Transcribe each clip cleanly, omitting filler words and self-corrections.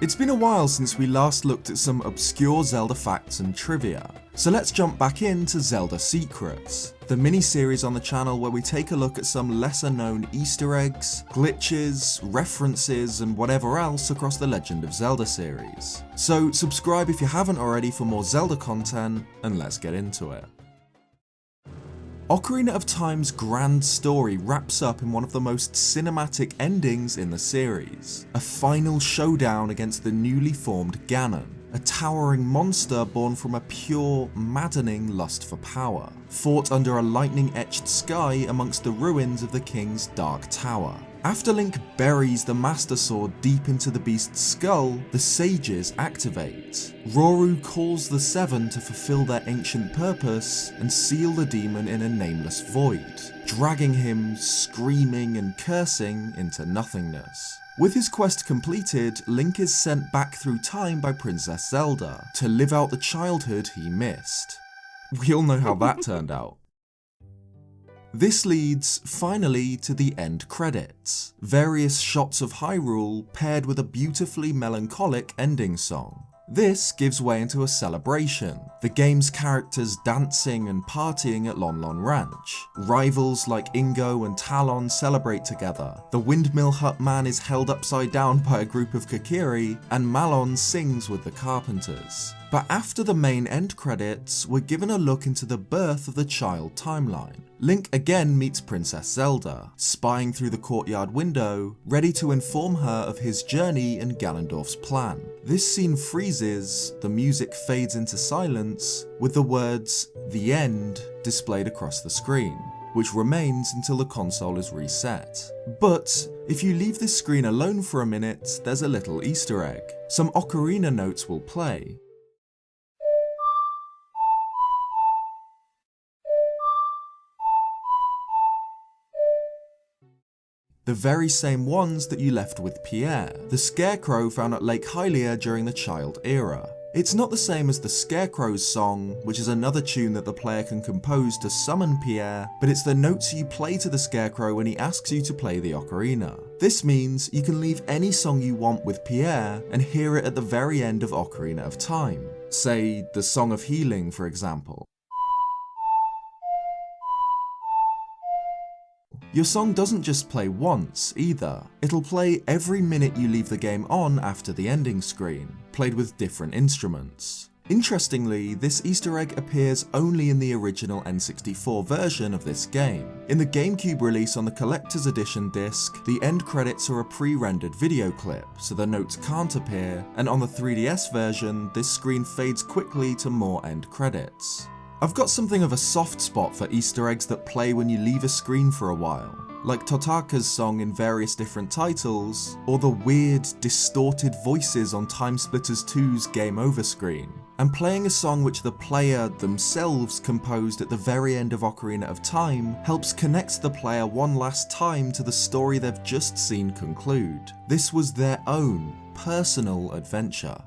It's been a while since we last looked at some obscure Zelda facts and trivia, so let's jump back into Zelda Secrets, the mini-series on the channel where we take a look at some lesser known Easter eggs, glitches, references, and whatever else across the Legend of Zelda series. So subscribe if you haven't already for more Zelda content, and let's get into it. Ocarina of Time's grand story wraps up in one of the most cinematic endings in the series, a final showdown against the newly formed Ganon, a towering monster born from a pure, maddening lust for power, fought under a lightning-etched sky amongst the ruins of the king's Dark Tower. After Link buries the Master Sword deep into the beast's skull, the sages activate. Roru calls the Seven to fulfill their ancient purpose and seal the demon in a nameless void, dragging him, screaming and cursing, into nothingness. With his quest completed, Link is sent back through time by Princess Zelda to live out the childhood he missed. We all know how that turned out. This leads, finally, to the end credits. Various shots of Hyrule paired with a beautifully melancholic ending song. This gives way into a celebration, the game's characters dancing and partying at Lon Lon Ranch. Rivals like Ingo and Talon celebrate together, the Windmill Hut Man is held upside down by a group of Kokiri, and Malon sings with the Carpenters. But after the main end credits, we're given a look into the birth of the child timeline. Link again meets Princess Zelda, spying through the courtyard window, ready to inform her of his journey and Ganondorf's plan. This scene freezes, the music fades into silence, with the words, "The End," displayed across the screen, which remains until the console is reset. But if you leave this screen alone for a minute, there's a little Easter egg. Some Ocarina notes will play. The very same ones that you left with Pierre, the scarecrow found at Lake Hylia during the child era. It's not the same as the Scarecrow's song, which is another tune that the player can compose to summon Pierre, but it's the notes you play to the Scarecrow when he asks you to play the Ocarina. This means you can leave any song you want with Pierre and hear it at the very end of Ocarina of Time. Say, the Song of Healing, for example. Your song doesn't just play once, either. It'll play every minute you leave the game on after the ending screen, played with different instruments. Interestingly, this Easter egg appears only in the original N64 version of this game. In the GameCube release on the Collector's Edition disc, the end credits are a pre-rendered video clip, so the notes can't appear, and on the 3DS version, this screen fades quickly to more end credits. I've got something of a soft spot for Easter eggs that play when you leave a screen for a while, like Totaka's song in various different titles, or the weird, distorted voices on Timesplitters 2's Game Over screen. And playing a song which the player themselves composed at the very end of Ocarina of Time helps connect the player one last time to the story they've just seen conclude. This was their own personal adventure.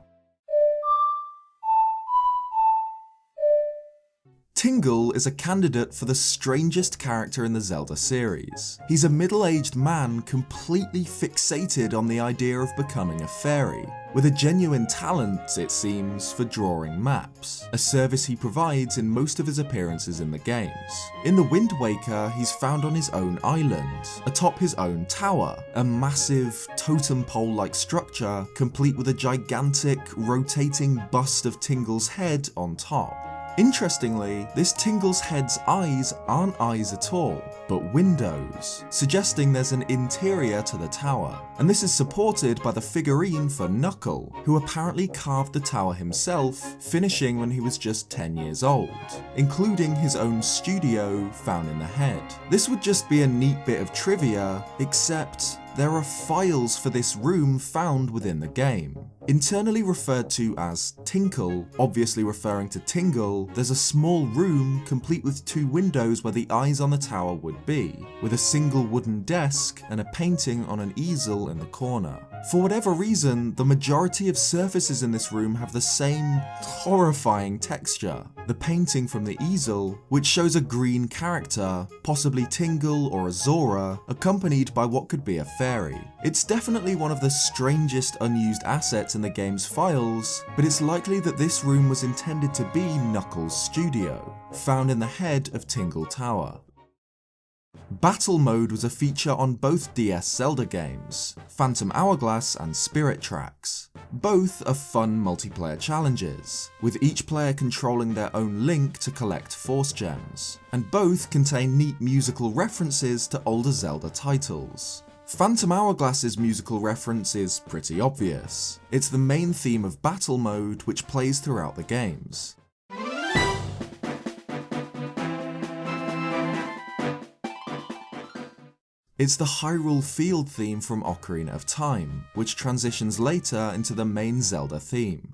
Tingle is a candidate for the strangest character in the Zelda series. He's a middle-aged man completely fixated on the idea of becoming a fairy, with a genuine talent, it seems, for drawing maps, a service he provides in most of his appearances in the games. In The Wind Waker, he's found on his own island, atop his own tower, a massive totem pole-like structure, complete with a gigantic, rotating bust of Tingle's head on top. Interestingly, this Tingle's head's eyes aren't eyes at all, but windows, suggesting there's an interior to the tower. And this is supported by the figurine for Knuckle, who apparently carved the tower himself, finishing when he was just 10 years old, including his own studio found in the head. This would just be a neat bit of trivia, except there are files for this room found within the game. Internally referred to as Tinkle, obviously referring to Tingle, there's a small room complete with 2 windows where the eyes on the tower would be, with a single wooden desk and a painting on an easel in the corner. For whatever reason, the majority of surfaces in this room have the same horrifying texture. The painting from the easel, which shows a green character, possibly Tingle or Azora, accompanied by what could be a fairy. It's definitely one of the strangest unused assets in the game's files, but it's likely that this room was intended to be Knuckles' studio, found in the head of Tingle Tower. Battle mode was a feature on both DS Zelda games, Phantom Hourglass and Spirit Tracks. Both are fun multiplayer challenges, with each player controlling their own Link to collect Force Gems, and both contain neat musical references to older Zelda titles. Phantom Hourglass's musical reference is pretty obvious. It's the main theme of Battle mode which plays throughout the games. It's the Hyrule Field theme from Ocarina of Time, which transitions later into the main Zelda theme.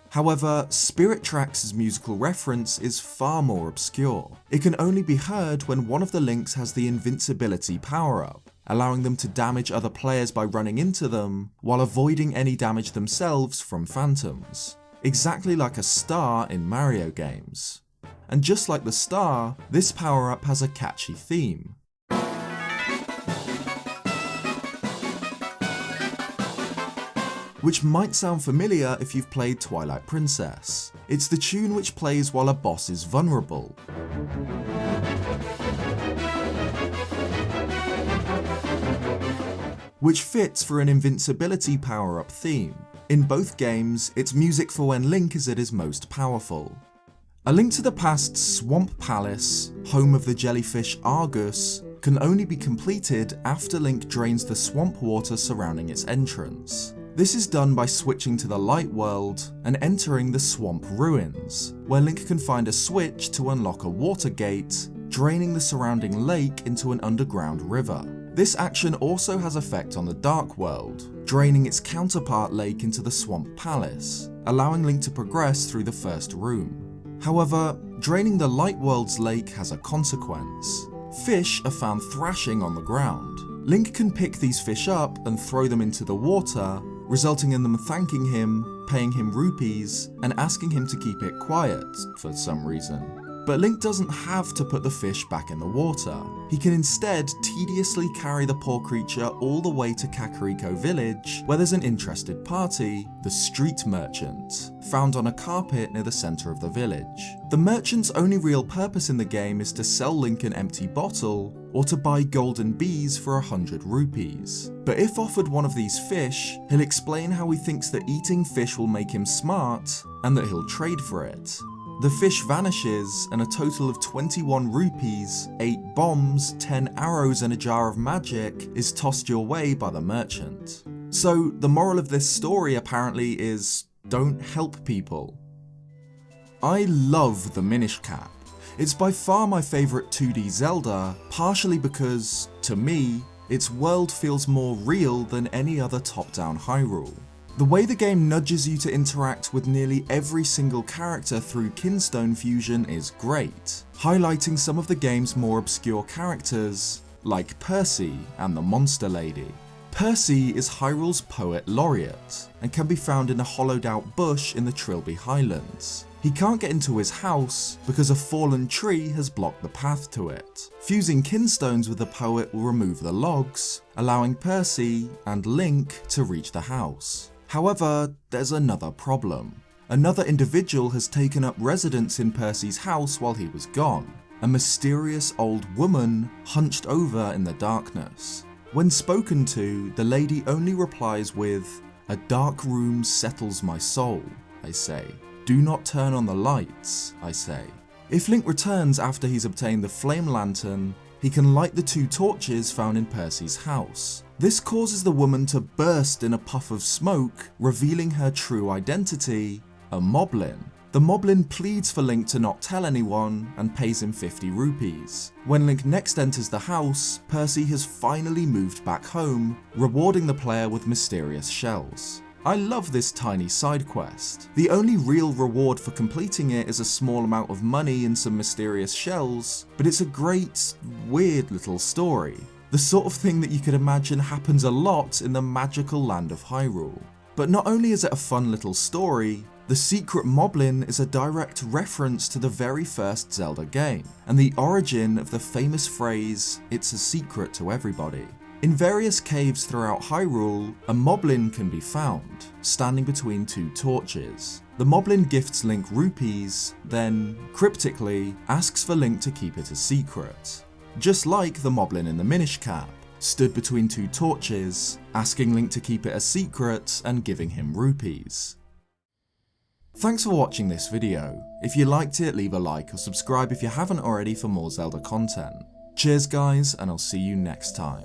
However, Spirit Tracks' musical reference is far more obscure. It can only be heard when one of the Links has the invincibility power-up, allowing them to damage other players by running into them, while avoiding any damage themselves from phantoms. Exactly like a star in Mario games. And just like the star, this power-up has a catchy theme. Which might sound familiar if you've played Twilight Princess. It's the tune which plays while a boss is vulnerable. Which fits for an invincibility power-up theme. In both games, it's music for when Link is at his most powerful. A Link to the Past's Swamp Palace, home of the jellyfish Argus, can only be completed after Link drains the swamp water surrounding its entrance. This is done by switching to the Light World and entering the Swamp Ruins, where Link can find a switch to unlock a water gate, draining the surrounding lake into an underground river. This action also has effect on the Dark World, draining its counterpart lake into the Swamp Palace, allowing Link to progress through the first room. However, draining the Light World's lake has a consequence. Fish are found thrashing on the ground. Link can pick these fish up and throw them into the water, resulting in them thanking him, paying him rupees, and asking him to keep it quiet for some reason. But Link doesn't have to put the fish back in the water. He can instead tediously carry the poor creature all the way to Kakariko Village, where there's an interested party, the Street Merchant, found on a carpet near the centre of the village. The merchant's only real purpose in the game is to sell Link an empty bottle, or to buy golden bees for 100 rupees. But if offered one of these fish, he'll explain how he thinks that eating fish will make him smart, and that he'll trade for it. The fish vanishes, and a total of 21 rupees, 8 bombs, 10 arrows and a jar of magic is tossed your way by the merchant. So the moral of this story apparently is, don't help people. I love the Minish Cap. It's by far my favourite 2D Zelda, partially because, to me, its world feels more real than any other top-down Hyrule. The way the game nudges you to interact with nearly every single character through Kinstone Fusion is great, highlighting some of the game's more obscure characters, like Percy and the Monster Lady. Percy is Hyrule's poet laureate, and can be found in a hollowed out bush in the Trilby Highlands. He can't get into his house because a fallen tree has blocked the path to it. Fusing kinstones with the poet will remove the logs, allowing Percy and Link to reach the house. However, there's another problem. Another individual has taken up residence in Percy's house while he was gone. A mysterious old woman hunched over in the darkness. When spoken to, the lady only replies with, "A dark room settles my soul," I say. "Do not turn on the lights," I say. If Link returns after he's obtained the flame lantern, he can light the 2 torches found in Percy's house. This causes the woman to burst in a puff of smoke, revealing her true identity, a moblin. The moblin pleads for Link to not tell anyone and pays him 50 rupees. When Link next enters the house, Percy has finally moved back home, rewarding the player with mysterious shells. I love this tiny side quest. The only real reward for completing it is a small amount of money and some mysterious shells, but it's a great, weird little story. The sort of thing that you could imagine happens a lot in the magical land of Hyrule. But not only is it a fun little story, the secret moblin is a direct reference to the very first Zelda game, and the origin of the famous phrase, "It's a secret to everybody." In various caves throughout Hyrule, a moblin can be found, standing between two torches. The moblin gifts Link rupees, then, cryptically, asks for Link to keep it a secret. Just like the moblin in the Minish Cap, stood between two torches, asking Link to keep it a secret and giving him rupees. Thanks for watching this video. If you liked it, leave a like or subscribe if you haven't already for more Zelda content. Cheers guys, and I'll see you next time.